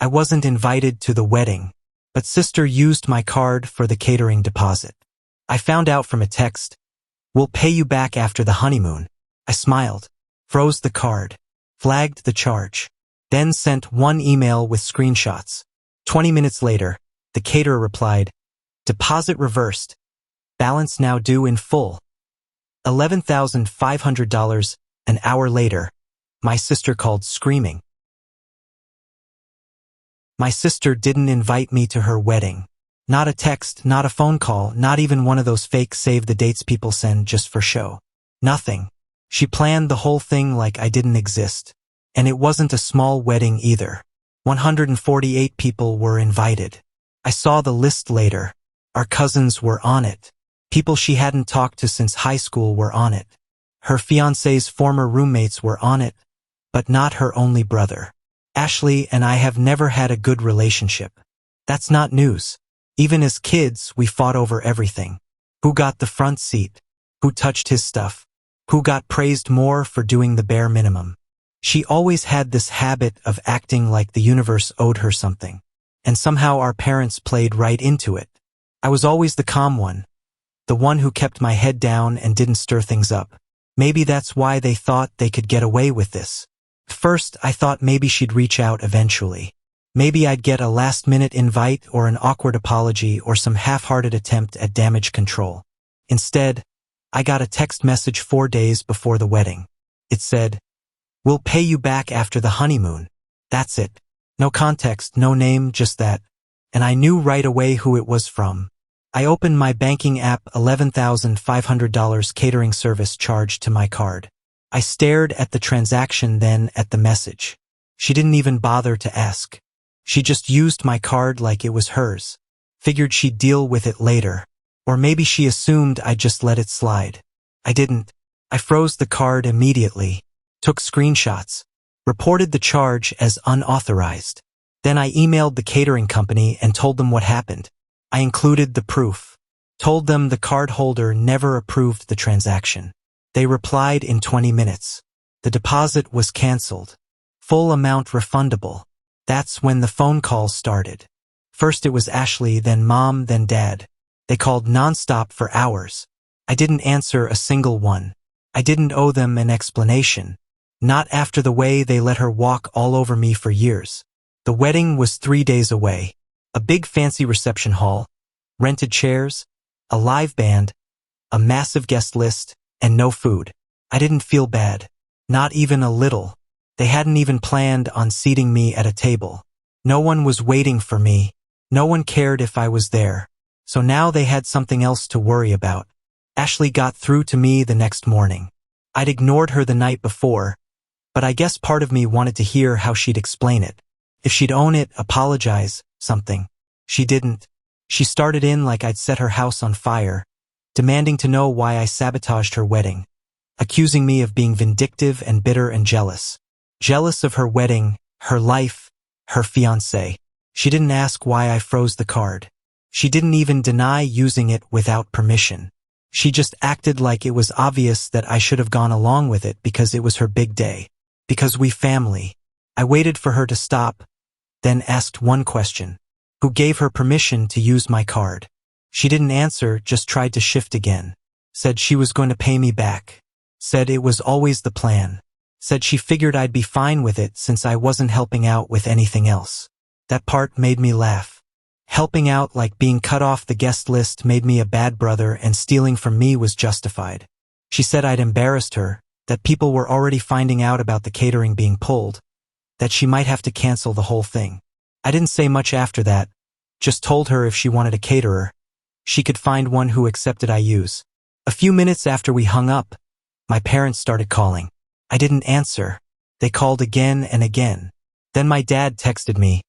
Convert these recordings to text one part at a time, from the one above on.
I wasn't invited to the wedding, but sister used my card for the catering deposit. I found out from a text, "We'll pay you back after the honeymoon." I smiled, froze the card, flagged the charge, then sent one email with screenshots. 20 minutes later, the caterer replied, "Deposit reversed. Balance now due in full." $11,500. An hour later, my sister called screaming. My sister didn't invite me to her wedding. Not a text, not a phone call, not even one of those fake save the dates people send just for show. Nothing. She planned the whole thing like I didn't exist. And it wasn't a small wedding either. 148 people were invited. I saw the list later. Our cousins were on it. People she hadn't talked to since high school were on it. Her fiancé's former roommates were on it, but not her only brother. Ashley and I have never had a good relationship. That's not news. Even as kids, we fought over everything. Who got the front seat? Who touched his stuff? Who got praised more for doing the bare minimum? She always had this habit of acting like the universe owed her something. And somehow our parents played right into it. I was always the calm one. The one who kept my head down and didn't stir things up. Maybe that's why they thought they could get away with this. First, I thought maybe she'd reach out eventually. Maybe I'd get a last-minute invite or an awkward apology or some half-hearted attempt at damage control. Instead, I got a text message 4 days before the wedding. It said, "We'll pay you back after the honeymoon." That's it. No context, no name, just that. And I knew right away who it was from. I opened my banking app. $11,500 catering service charged to my card. I stared at the transaction, then at the message. She didn't even bother to ask. She just used my card like it was hers. Figured she'd deal with it later. Or maybe she assumed I'd just let it slide. I didn't. I froze the card immediately, took screenshots, reported the charge as unauthorized. Then I emailed the catering company and told them what happened. I included the proof. Told them the card holder never approved the transaction. They replied in 20 minutes. The deposit was canceled. Full amount refundable. That's when the phone calls started. First it was Ashley, then Mom, then Dad. They called nonstop for hours. I didn't answer a single one. I didn't owe them an explanation. Not after the way they let her walk all over me for years. The wedding was 3 days away. A big fancy reception hall, rented chairs, a live band, a massive guest list, and no food. I didn't feel bad. Not even a little. They hadn't even planned on seating me at a table. No one was waiting for me. No one cared if I was there. So now they had something else to worry about. Ashley got through to me the next morning. I'd ignored her the night before, but I guess part of me wanted to hear how she'd explain it. If she'd own it, apologize, something. She didn't. She started in like I'd set her house on fire, demanding to know why I sabotaged her wedding, accusing me of being vindictive and bitter and jealous. Jealous of her wedding, her life, her fiancé. She didn't ask why I froze the card. She didn't even deny using it without permission. She just acted like it was obvious that I should have gone along with it because it was her big day. Because we family. I waited for her to stop, then asked one question. Who gave her permission to use my card? She didn't answer, just tried to shift again. Said she was going to pay me back. Said it was always the plan. Said she figured I'd be fine with it since I wasn't helping out with anything else. That part made me laugh. Helping out like being cut off the guest list made me a bad brother and stealing from me was justified. She said I'd embarrassed her, that people were already finding out about the catering being pulled, that she might have to cancel the whole thing. I didn't say much after that, just told her if she wanted a caterer, she could find one who accepted I use. A few minutes after we hung up, my parents started calling. I didn't answer. They called again and again. Then my dad texted me,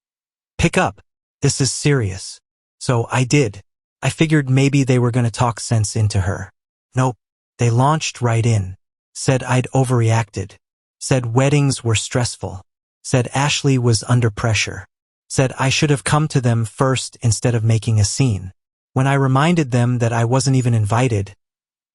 "Pick up. This is serious." So I did. I figured maybe they were going to talk sense into her. Nope. They launched right in. Said I'd overreacted. Said weddings were stressful. Said Ashley was under pressure. Said I should have come to them first instead of making a scene. When I reminded them that I wasn't even invited,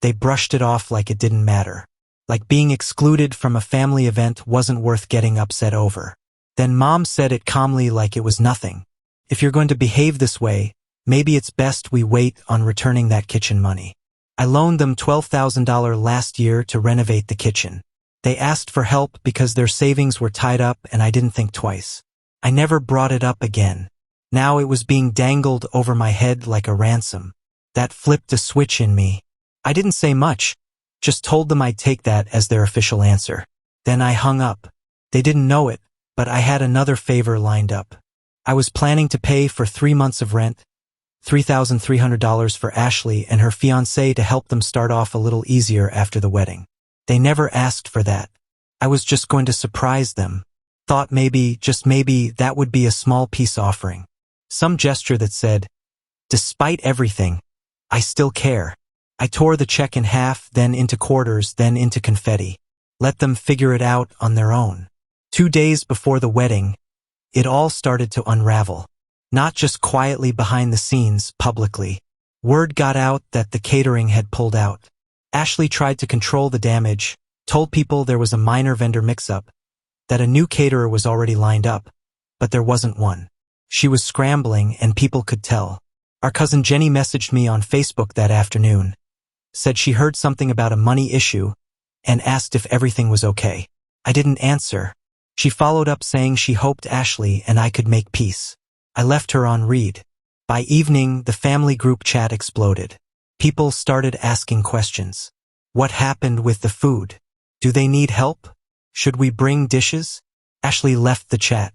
they brushed it off like it didn't matter. Like being excluded from a family event wasn't worth getting upset over. Then Mom said it calmly like it was nothing. If you're going to behave this way, maybe it's best we wait on returning that kitchen money. I loaned them $12,000 last year to renovate the kitchen. They asked for help because their savings were tied up and I didn't think twice. I never brought it up again. Now it was being dangled over my head like a ransom. That flipped a switch in me. I didn't say much, just told them I'd take that as their official answer. Then I hung up. They didn't know it, but I had another favor lined up. I was planning to pay for 3 months of rent, $3,300 for Ashley and her fiancé to help them start off a little easier after the wedding. They never asked for that. I was just going to surprise them. Thought maybe, just maybe, that would be a small peace offering. Some gesture that said, despite everything, I still care. I tore the check in half, then into quarters, then into confetti. Let them figure it out on their own. 2 days before the wedding, it all started to unravel. Not just quietly behind the scenes, publicly. Word got out that the catering had pulled out. Ashley tried to control the damage, told people there was a minor vendor mix-up, that a new caterer was already lined up, but there wasn't one. She was scrambling and people could tell. Our cousin Jenny messaged me on Facebook that afternoon, said she heard something about a money issue, and asked if everything was okay. I didn't answer. She followed up saying she hoped Ashley and I could make peace. I left her on read. By evening, the family group chat exploded. People started asking questions. What happened with the food? Do they need help? Should we bring dishes? Ashley left the chat.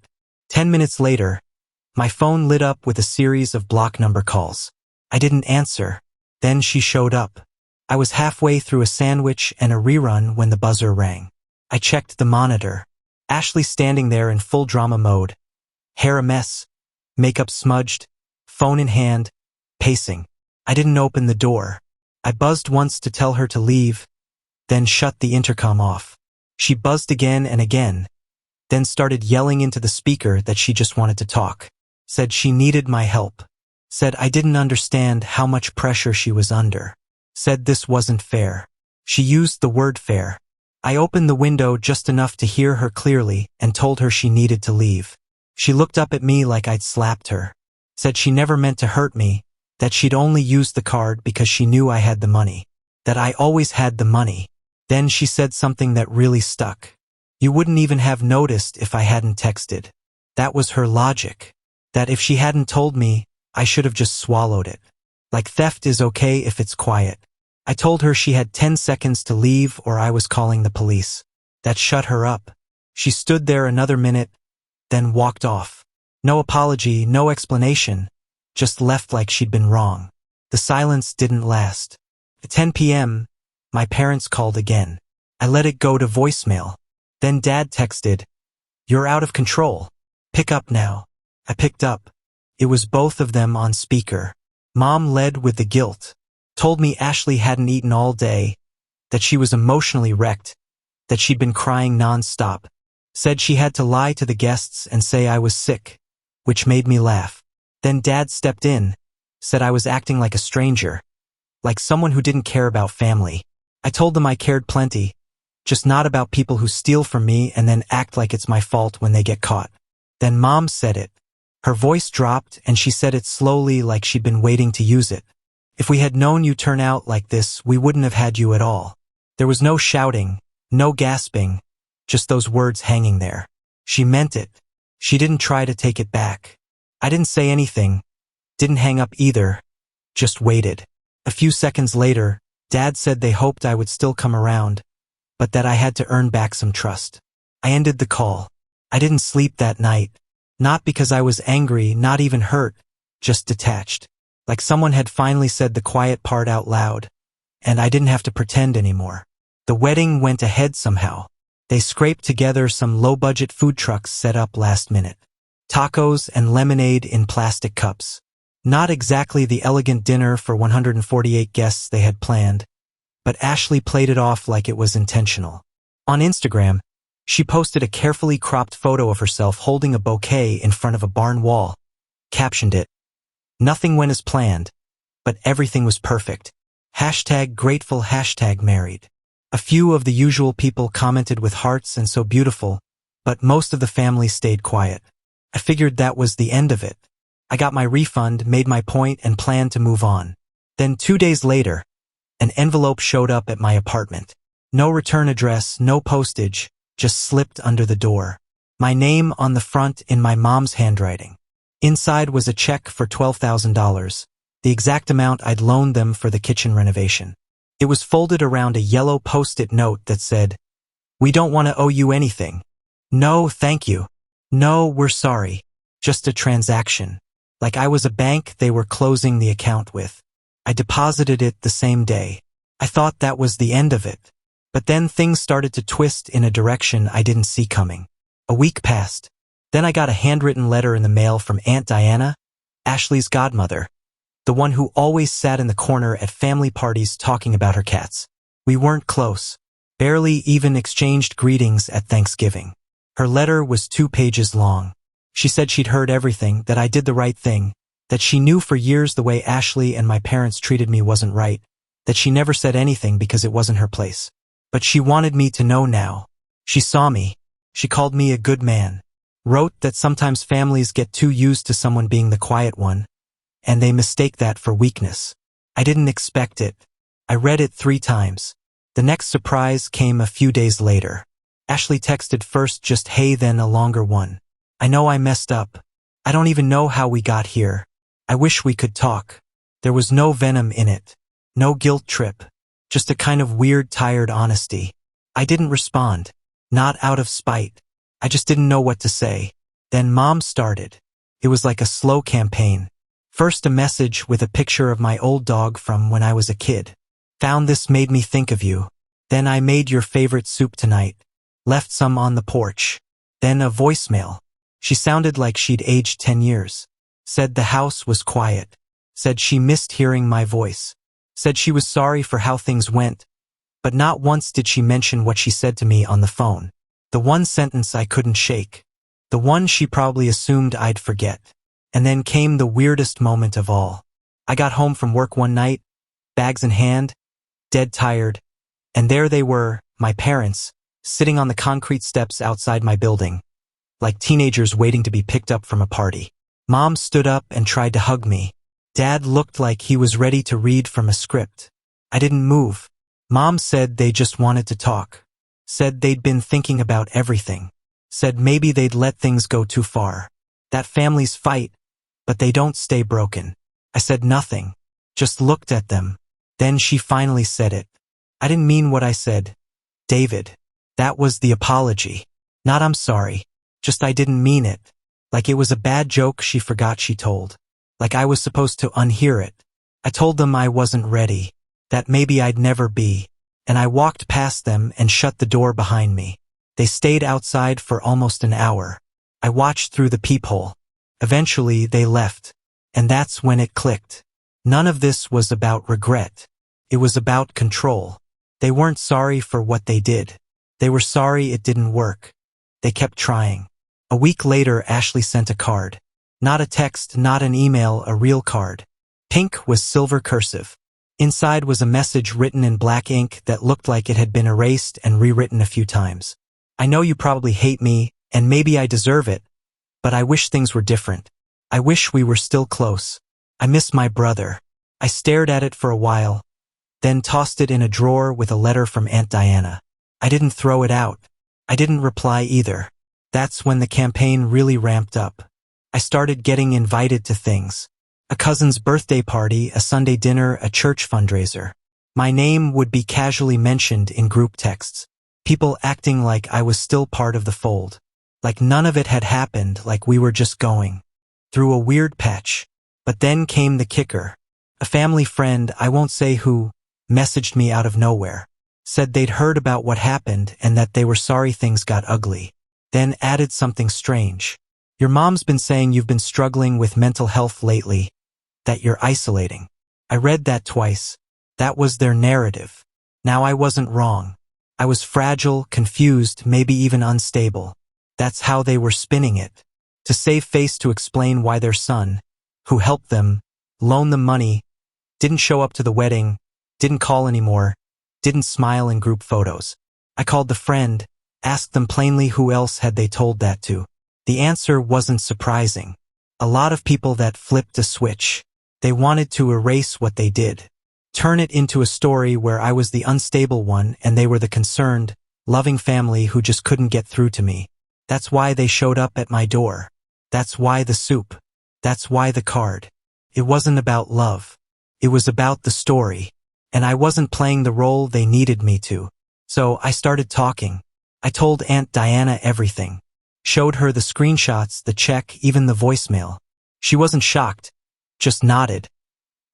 10 minutes later, my phone lit up with a series of block number calls. I didn't answer. Then she showed up. I was halfway through a sandwich and a rerun when the buzzer rang. I checked the monitor. Ashley standing there in full drama mode. Hair a mess, makeup smudged, phone in hand, pacing. I didn't open the door. I buzzed once to tell her to leave, then shut the intercom off. She buzzed again and again, then started yelling into the speaker that she just wanted to talk. Said she needed my help. Said I didn't understand how much pressure she was under. Said this wasn't fair. She used the word fair. I opened the window just enough to hear her clearly and told her she needed to leave. She looked up at me like I'd slapped her. Said she never meant to hurt me, that she'd only used the card because she knew I had the money. That I always had the money. Then she said something that really stuck. You wouldn't even have noticed if I hadn't texted. That was her logic. That if she hadn't told me, I should have just swallowed it. Like theft is okay if it's quiet. I told her she had 10 seconds to leave or I was calling the police. That shut her up. She stood there another minute, then walked off. No apology, no explanation, just left like she'd been wrong. The silence didn't last. At 10 p.m., my parents called again. I let it go to voicemail. Then Dad texted, "You're out of control. Pick up now." I picked up. It was both of them on speaker. Mom led with the guilt. Told me Ashley hadn't eaten all day, that she was emotionally wrecked, that she'd been crying non-stop. Said she had to lie to the guests and say I was sick, which made me laugh. Then Dad stepped in, said I was acting like a stranger, like someone who didn't care about family. I told them I cared plenty, just not about people who steal from me and then act like it's my fault when they get caught. Then Mom said it. Her voice dropped and she said it slowly like she'd been waiting to use it. If we had known you'd turn out like this, we wouldn't have had you at all. There was no shouting, no gasping, just those words hanging there. She meant it. She didn't try to take it back. I didn't say anything, didn't hang up either, just waited. A few seconds later, Dad said they hoped I would still come around, but that I had to earn back some trust. I ended the call. I didn't sleep that night. Not because I was angry, not even hurt, just detached. Like someone had finally said the quiet part out loud, and I didn't have to pretend anymore. The wedding went ahead somehow. They scraped together some low-budget food trucks set up last minute. Tacos and lemonade in plastic cups. Not exactly the elegant dinner for 148 guests they had planned, but Ashley played it off like it was intentional. On Instagram, she posted a carefully cropped photo of herself holding a bouquet in front of a barn wall. Captioned it, "Nothing went as planned, but everything was perfect. #grateful, #married. A few of the usual people commented with hearts and so beautiful, but most of the family stayed quiet. I figured that was the end of it. I got my refund, made my point, and planned to move on. Then 2 days later, an envelope showed up at my apartment. No return address, no postage, just slipped under the door. My name on the front in my mom's handwriting. Inside was a check for $12,000, the exact amount I'd loaned them for the kitchen renovation. It was folded around a yellow post-it note that said, "We don't want to owe you anything. No, thank you. No, we're sorry. Just a transaction." Like I was a bank they were closing the account with. I deposited it the same day. I thought that was the end of it. But then things started to twist in a direction I didn't see coming. A week passed. Then I got a handwritten letter in the mail from Aunt Diana, Ashley's godmother, the one who always sat in the corner at family parties talking about her cats. We weren't close, barely even exchanged greetings at Thanksgiving. Her letter was 2 pages long. She said she'd heard everything, that I did the right thing, that she knew for years the way Ashley and my parents treated me wasn't right, that she never said anything because it wasn't her place. But she wanted me to know now. She saw me. She called me a good man. Wrote that sometimes families get too used to someone being the quiet one, and they mistake that for weakness. I didn't expect it. I read it 3 times. The next surprise came a few days later. Ashley texted first just hey, then a longer one. "I know I messed up. I don't even know how we got here. I wish we could talk." There was no venom in it. No guilt trip. Just a kind of weird, tired honesty. I didn't respond. Not out of spite. I just didn't know what to say. Then Mom started. It was like a slow campaign. First a message with a picture of my old dog from when I was a kid. "Found this, made me think of you. Then I made your favorite soup tonight. Left some on the porch." Then a voicemail. She sounded like she'd aged 10 years. Said the house was quiet. Said she missed hearing my voice. Said she was sorry for how things went. But not once did she mention what she said to me on the phone. The one sentence I couldn't shake. The one she probably assumed I'd forget. And then came the weirdest moment of all. I got home from work one night, bags in hand, dead tired, and there they were, my parents, sitting on the concrete steps outside my building, like teenagers waiting to be picked up from a party. Mom stood up and tried to hug me. Dad looked like he was ready to read from a script. I didn't move. Mom said they just wanted to talk. Said they'd been thinking about everything. Said maybe they'd let things go too far. That families fight, but they don't stay broken. I said nothing. Just looked at them. Then she finally said it. I didn't mean what I said. David. That was the apology. Not I'm sorry. Just I didn't mean it. Like it was a bad joke she forgot she told. Like I was supposed to unhear it. I told them I wasn't ready. That maybe I'd never be. And I walked past them and shut the door behind me. They stayed outside for almost an hour. I watched through the peephole. Eventually they left. And that's when it clicked. None of this was about regret. It was about control. They weren't sorry for what they did. They were sorry it didn't work. They kept trying. A week later, Ashley sent a card. Not a text, not an email, a real card. Pink was silver cursive. Inside was a message written in black ink that looked like it had been erased and rewritten a few times. I know you probably hate me, and maybe I deserve it, but I wish things were different. I wish we were still close. I miss my brother. I stared at it for a while, then tossed it in a drawer with a letter from Aunt Diana. I didn't throw it out. I didn't reply either. That's when the campaign really ramped up. I started getting invited to things. A cousin's birthday party, a Sunday dinner, a church fundraiser. My name would be casually mentioned in group texts. People acting like I was still part of the fold. Like none of it had happened, like we were just going through a weird patch. But then came the kicker. A family friend, I won't say who, messaged me out of nowhere. Said they'd heard about what happened and that they were sorry things got ugly. Then added something strange. Your mom's been saying you've been struggling with mental health lately, that you're isolating. I read that twice. That was their narrative. Now I wasn't wrong. I was fragile, confused, maybe even unstable. That's how they were spinning it. To save face, to explain why their son, who helped them, loaned them money, didn't show up to the wedding, didn't call anymore, didn't smile in group photos. I called the friend, Asked them plainly who else had they told that to. The answer wasn't surprising. A lot of people that flipped a switch. They wanted to erase what they did. Turn it into a story where I was the unstable one and they were the concerned, loving family who just couldn't get through to me. That's why they showed up at my door. That's why the soup. That's why the card. It wasn't about love. It was about the story. And I wasn't playing the role they needed me to. So I started talking. I told Aunt Diana everything. Showed her the screenshots, the check, even the voicemail. She wasn't shocked, just nodded.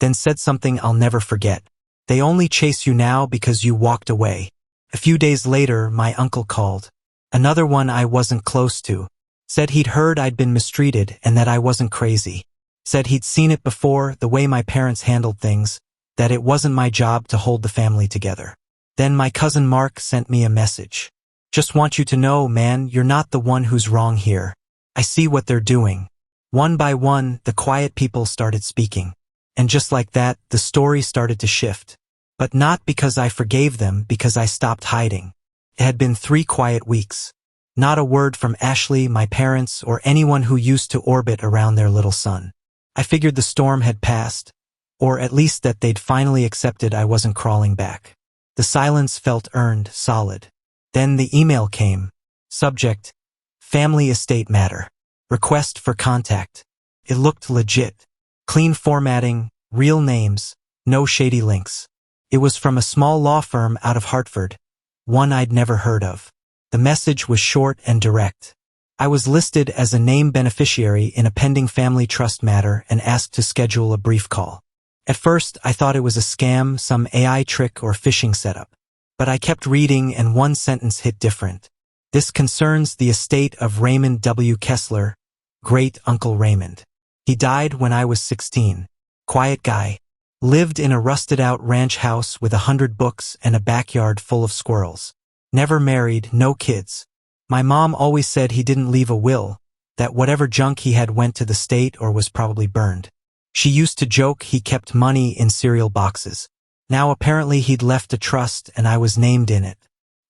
Then said something I'll never forget. They only chase you now because you walked away. A few days later, my uncle called. Another one I wasn't close to. Said he'd heard I'd been mistreated and that I wasn't crazy. Said he'd seen it before, the way my parents handled things, that it wasn't my job to hold the family together. Then my cousin Mark sent me a message. Just want you to know, man, you're not the one who's wrong here. I see what they're doing. One by one, the quiet people started speaking. And just like that, the story started to shift. But not because I forgave them, because I stopped hiding. It had been 3 quiet weeks. Not a word from Ashley, my parents, or anyone who used to orbit around their little son. I figured the storm had passed, or at least that they'd finally accepted I wasn't crawling back. The silence felt earned, solid. Then the email came. Subject: Family Estate Matter. Request for contact. It looked legit. Clean formatting, real names, no shady links. It was from a small law firm out of Hartford, one I'd never heard of. The message was short and direct. I was listed as a named beneficiary in a pending family trust matter and asked to schedule a brief call. At first, I thought it was a scam, some AI trick or phishing setup. But I kept reading and one sentence hit different. This concerns the estate of Raymond W. Kessler, great Uncle Raymond. He died when I was 16. Quiet guy. Lived in a rusted-out ranch house with 100 books and a backyard full of squirrels. Never married, no kids. My mom always said he didn't leave a will, that whatever junk he had went to the state or was probably burned. She used to joke he kept money in cereal boxes. Now apparently he'd left a trust and I was named in it.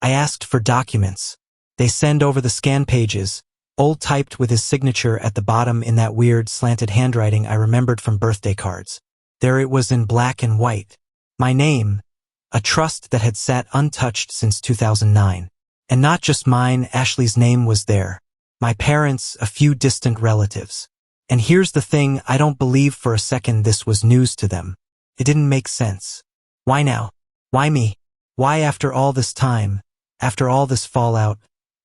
I asked for documents. They send over the scan pages, old typed with his signature at the bottom in that weird slanted handwriting I remembered from birthday cards. There it was in black and white. My name, a trust that had sat untouched since 2009. And not just mine, Ashley's name was there. My parents, a few distant relatives. And here's the thing, I don't believe for a second this was news to them. It didn't make sense. Why now? Why me? Why after all this time, after all this fallout,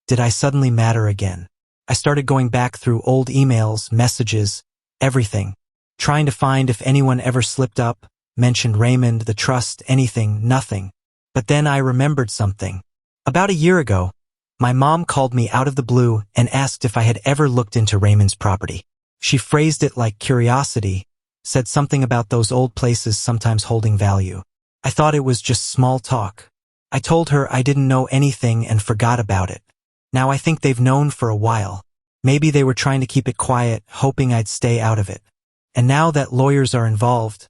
did I suddenly matter again? I started going back through old emails, messages, everything, trying to find if anyone ever slipped up, mentioned Raymond, the trust, anything, nothing. But then I remembered something. About a year ago, my mom called me out of the blue and asked if I had ever looked into Raymond's property. She phrased it like curiosity, said something about those old places sometimes holding value. I thought it was just small talk. I told her I didn't know anything and forgot about it. Now I think they've known for a while. Maybe they were trying to keep it quiet, hoping I'd stay out of it. And now that lawyers are involved,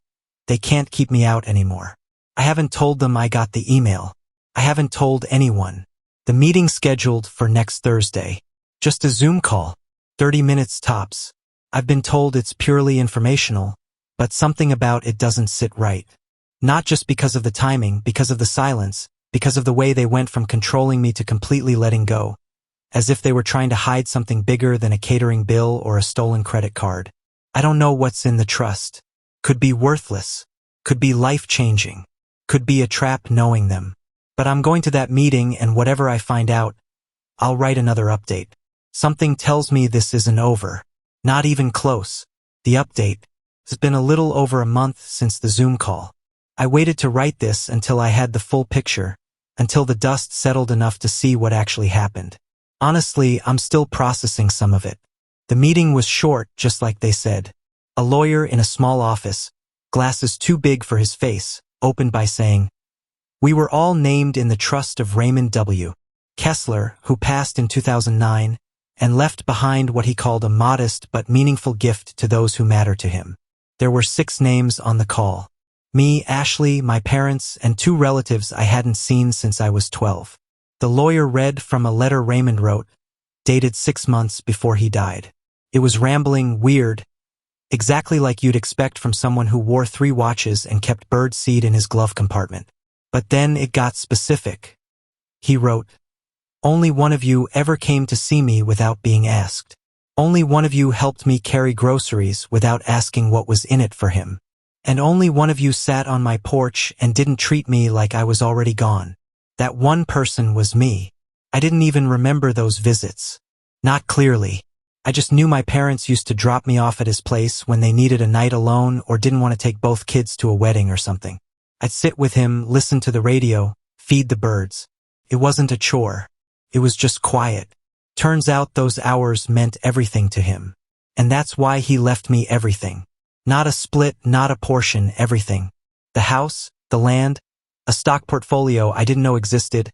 they can't keep me out anymore. I haven't told them I got the email. I haven't told anyone. The meeting's scheduled for next Thursday. Just a Zoom call. 30 minutes tops. I've been told it's purely informational, but something about it doesn't sit right. Not just because of the timing, because of the silence, because of the way they went from controlling me to completely letting go, as if they were trying to hide something bigger than a catering bill or a stolen credit card. I don't know what's in the trust. Could be worthless. Could be life-changing. Could be a trap knowing them. But I'm going to that meeting and whatever I find out, I'll write another update. Something tells me this isn't over. Not even close. The update. It's been a little over a month since the Zoom call. I waited to write this until I had the full picture, until the dust settled enough to see what actually happened. Honestly, I'm still processing some of it. The meeting was short, just like they said. A lawyer in a small office, glasses too big for his face, opened by saying, "We were all named in the trust of Raymond W. Kessler, who passed in 2009, and left behind what he called a modest but meaningful gift to those who matter to him." There were 6 names on the call. Me, Ashley, my parents, and 2 relatives I hadn't seen since I was 12. The lawyer read from a letter Raymond wrote, dated 6 months before he died. It was rambling, weird, exactly like you'd expect from someone who wore 3 watches and kept bird seed in his glove compartment. But then it got specific. He wrote, "Only one of you ever came to see me without being asked. Only one of you helped me carry groceries without asking what was in it for him. And only one of you sat on my porch and didn't treat me like I was already gone. That one person was me. I didn't even remember those visits. Not clearly. I just knew my parents used to drop me off at his place when they needed a night alone or didn't want to take both kids to a wedding or something. I'd sit with him, listen to the radio, feed the birds. It wasn't a chore. It was just quiet. Turns out those hours meant everything to him. And that's why he left me everything. Not a split, not a portion, everything. The house, the land, a stock portfolio I didn't know existed,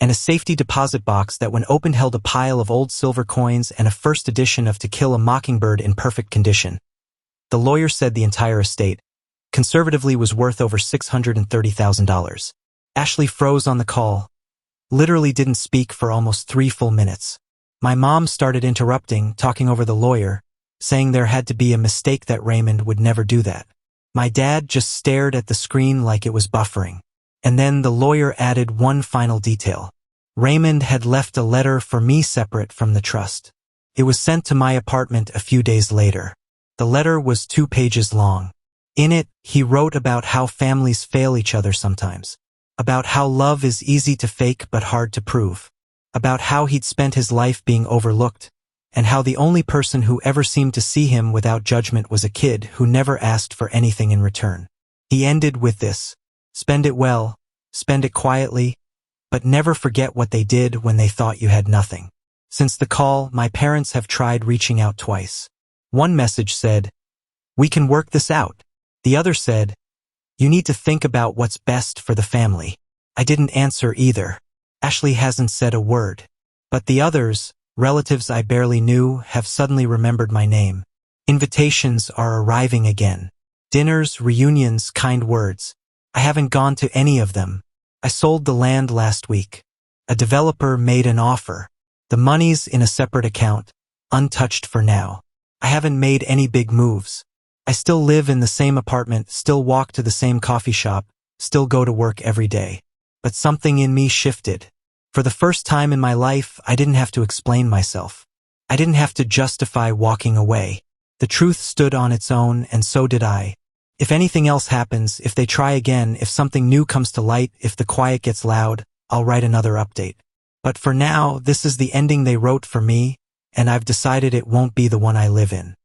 and a safety deposit box that when opened held a pile of old silver coins and a first edition of To Kill a Mockingbird in perfect condition." The lawyer said the entire estate, conservatively, was worth over $630,000. Ashley froze on the call, literally didn't speak for almost 3 full minutes. My mom started interrupting, talking over the lawyer, saying there had to be a mistake, that Raymond would never do that. My dad just stared at the screen like it was buffering. And then the lawyer added one final detail. Raymond had left a letter for me separate from the trust. It was sent to my apartment a few days later. The letter was 2 pages long. In it, he wrote about how families fail each other sometimes, about how love is easy to fake but hard to prove, about how he'd spent his life being overlooked, and how the only person who ever seemed to see him without judgment was a kid who never asked for anything in return. He ended with this: "Spend it well, spend it quietly, but never forget what they did when they thought you had nothing." Since the call, my parents have tried reaching out twice. One message said, "We can work this out." The other said, "You need to think about what's best for the family." I didn't answer either. Ashley hasn't said a word. But the others, relatives I barely knew, have suddenly remembered my name. Invitations are arriving again. Dinners, reunions, kind words. I haven't gone to any of them. I sold the land last week. A developer made an offer. The money's in a separate account, untouched for now. I haven't made any big moves. I still live in the same apartment, still walk to the same coffee shop, still go to work every day. But something in me shifted. For the first time in my life, I didn't have to explain myself. I didn't have to justify walking away. The truth stood on its own, and so did I. If anything else happens, if they try again, if something new comes to light, if the quiet gets loud, I'll write another update. But for now, this is the ending they wrote for me, and I've decided it won't be the one I live in.